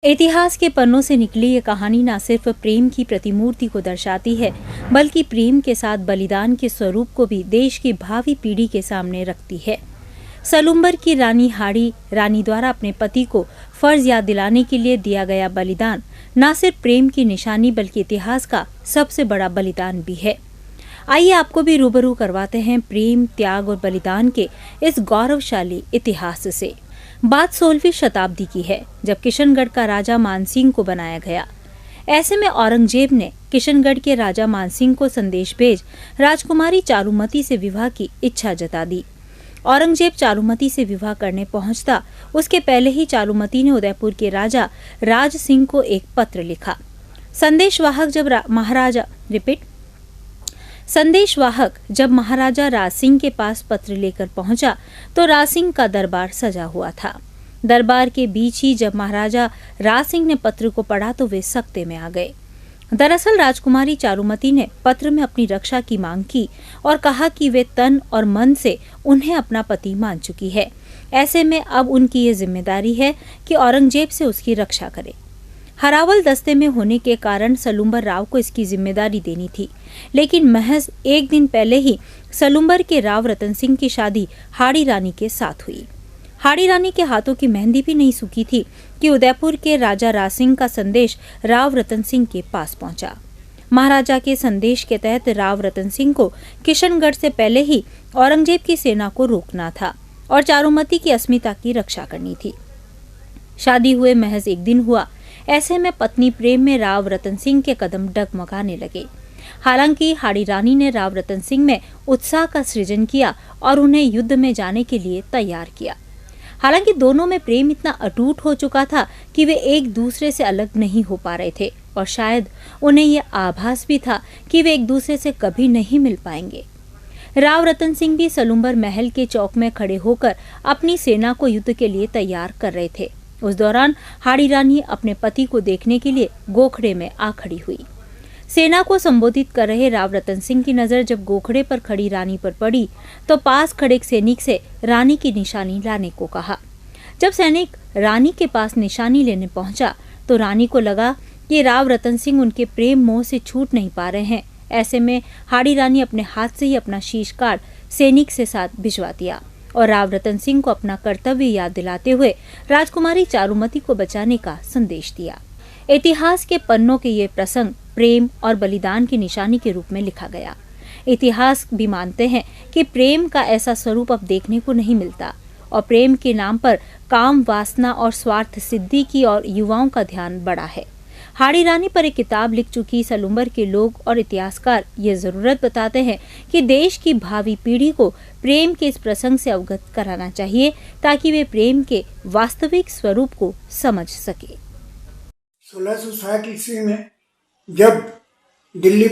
इतिहास के पन्नों से निकली ये कहानी न सिर्फ प्रेम की प्रतिमूर्ति को दर्शाती है, बल्कि प्रेम के साथ बलिदान के स्वरूप को भी देश की भावी पीढ़ी के सामने रखती है। सलुम्बर की रानी हाड़ी रानी द्वारा अपने पति को फर्ज याद दिलाने के लिए दिया गया बलिदान न सिर्फ प्रेम की निशानी बल्कि इतिहास का सबसे बड़ा बलिदान भी है। आइए आपको भी रूबरू करवाते हैं प्रेम, त्याग और बलिदान के इस गौरवशाली इतिहास से। बात 16वीं शताब्दी की है, जब किशनगढ़ का राजा मानसिंह को बनाया गया। ऐसे में औरंगजेब ने किशनगढ़ के राजा मानसिंह को संदेश भेज राजकुमारी चारुमती से विवाह की इच्छा जता दी। औरंगजेब चारुमती से विवाह करने पहुंचता उसके पहले ही चारुमती ने उदयपुर के राजा राज सिंह को एक पत्र लिखा। संदेशवाहक जब महाराजा राज सिंह के पास पत्र लेकर पहुंचा तो राज सिंह का दरबार सजा हुआ था। दरबार के बीच ही जब महाराजा राज सिंह ने पत्र को पढ़ा तो वे सकते में आ गए। दरअसल राजकुमारी चारुमती ने पत्र में अपनी रक्षा की मांग की और कहा कि वे तन और मन से उन्हें अपना पति मान चुकी है। ऐसे में अब उनकी ये जिम्मेदारी है कि औरंगजेब से उसकी रक्षा करे। हरावल दस्ते में होने के कारण सलुम्बर राव को इसकी जिम्मेदारी देनी थी, लेकिन महज एक दिन पहले ही सलुम्बर के राव रतन सिंह की शादी हाड़ी रानी के साथ हुई। हाड़ी रानी के हाथों की मेहंदी भी नहीं सूखी थी कि उदयपुर के राजा राज सिंह का संदेश राव रतन सिंह के पास पहुंचा। महाराजा के संदेश के तहत राव रतन सिंह को किशनगढ़ से पहले ही औरंगजेब की सेना को रोकना था और चारुमती की अस्मिता की रक्षा करनी थी। शादी हुए महज एक दिन हुआ, ऐसे में पत्नी प्रेम में राव रतन सिंह के कदम डगमगाने लगे। हालांकि हाड़ी रानी ने राव रतन सिंह में उत्साह का सृजन किया और उन्हें युद्ध में जाने के लिए तैयार किया। हालांकि दोनों में प्रेम इतना अटूट हो चुका था कि वे एक दूसरे से अलग नहीं हो पा रहे थे और शायद उन्हें यह आभास भी था कि वे एक दूसरे से कभी नहीं मिल पाएंगे। राव रतन सिंह भी सलुम्बर महल के चौक में खड़े होकर अपनी सेना को युद्ध के लिए तैयार कर रहे थे। उस दौरान हाड़ी रानी अपने पति को देखने के लिए गोखड़े में आ खड़ी हुई। सेना को संबोधित कर रहे राव रतन सिंह की नजर जब गोखड़े पर खड़ी रानी पर पड़ी तो पास खड़े एक सैनिक से रानी की निशानी लाने को कहा। जब सैनिक रानी के पास निशानी लेने पहुंचा तो रानी को लगा कि राव रतन सिंह उनके प्रेम मोह से छूट नहीं पा रहे हैं। ऐसे में हाड़ी रानी अपने हाथ से ही अपना शीश काट सैनिक से साथ भिजवा दिया और राव रतन सिंह को अपना कर्तव्य याद दिलाते हुए राजकुमारी चारुमती को बचाने का संदेश दिया। इतिहास के पन्नों के ये प्रसंग प्रेम और बलिदान की निशानी के रूप में लिखा गया। इतिहास भी मानते हैं कि प्रेम का ऐसा स्वरूप अब देखने को नहीं मिलता और प्रेम के नाम पर काम, वासना और स्वार्थ सिद्धि की और युवाओं का ध्यान बढ़ा है। हाड़ी रानी पर एक किताब लिख चुकी सलुम्बर के लोग और इतिहासकार ये जरूरत बताते हैं कि देश की भावी पीढ़ी को प्रेम के इस प्रसंग से अवगत कराना चाहिए ताकि वे प्रेम के वास्तविक स्वरूप को समझ सके। 1660 ईस्वी में जब दिल्ली